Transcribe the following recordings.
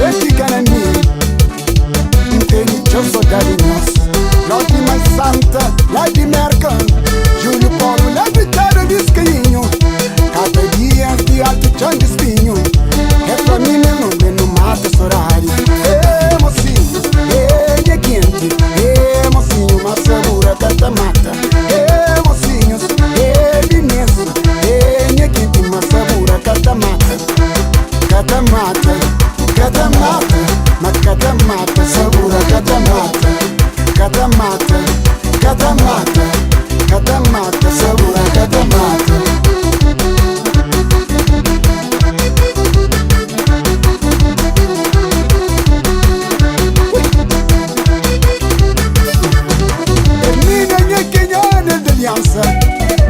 Canani, Intelicio Sodalinhos, Lodi mais Santa, lá de Mercan, Júlio Paulo, lá de Terra Viscainho, cada dia de alto chão de espinho, é família no meio mata sorari. Mocinho, é quente, mocinho, uma sabura cata mata. Mocinhos, Binense, é quente, uma sabura cata mata. Cata mata, cata mata, ma cata mata, sabura cata mata. Cata mata, cata mata, cata mata, sabura cata mata.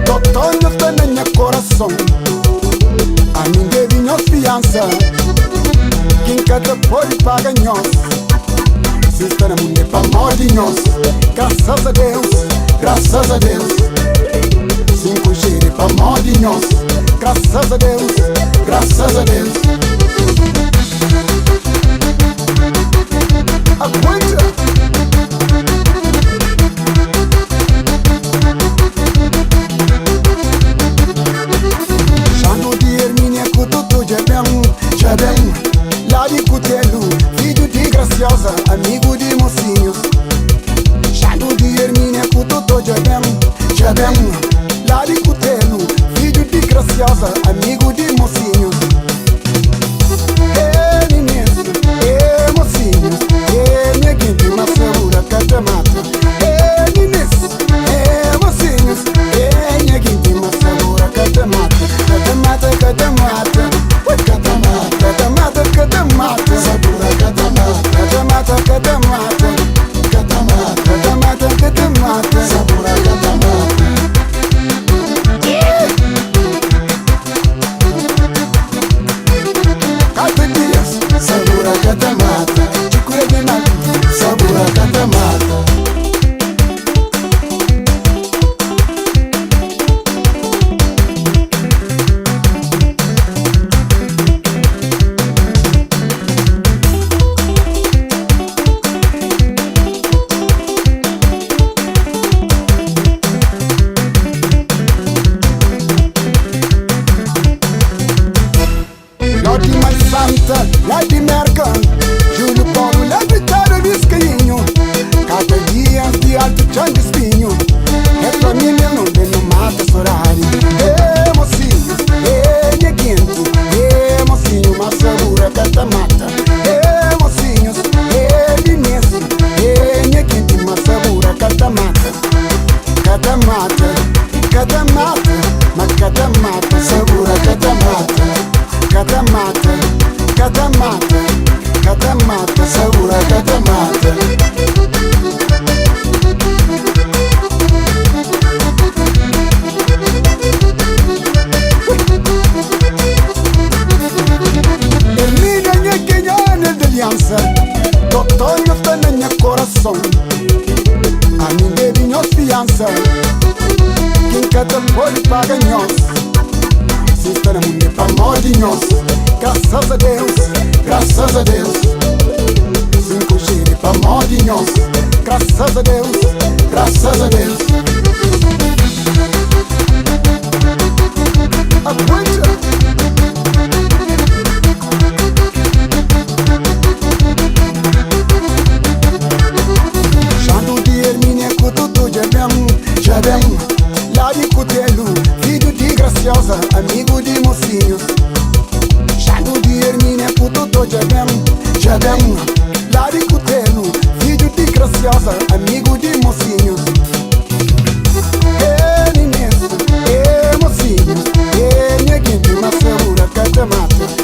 Totonho está na minha coração. A ninguém vinha fiança. Quem cada pode paga nós. Se está na mulher para morte nós. Graças a Deus, graças a Deus. 5G para morte nós. Graças a Deus, graças a Deus. Aguenta. Lá de Cutelo, filho de Graciosa, amigo de mocinhos. Chado de Hermínia, Cututo, Jabem. Lá de Cutelo, filho de Graciosa, amigo de mocinhos. Meninas, mocinhos, minha quente, uma sabura, cata mata. Meninas, mocinhos, minha quente, uma sabura, cata mata. Cata mata, cata mata. Cata mata, sabura cata mata. Cata mata, cata mata. Cata mata, cata mata, sabura cata mata. Cata dias, sabura cata mata. Chicura de mata, sabura cata mata. Lá de Mercan, Júlio Paulo, lá de Terra Viscainho, cada dia de alto chão de espinho, é família no meio mata sorari. Mocinho, minha quente, mocinho, uma sabura cata mata. Mocinhos, Binense, minha quente, uma sabura cata mata. Cata mata, cata mata, ma cata mata, sabura cata mata. Cata mata, cata mata, cata mata, sabura cata mata. Hermínia minha quenhana de aliança. Totonho está na minha coração. A ninguém vinha fiança. Quem cada pode paga nós. Se está na mulher para morte nós. Graças a Deus, graças a Deus. 5G para morte nós. Graças a Deus, graças a Deus. Aguenta. Chado de Hermínia, Cututo, Jabem. Lá de Cutelo, filho de Graciosa, amigo de mocinhos. Chado de Hermínia, Cututo, Jabem. Lá de Cutelo, filho de Graciosa, amigo de mocinhos. Meninas, mocinhos, minha quente, uma sabura cata mata.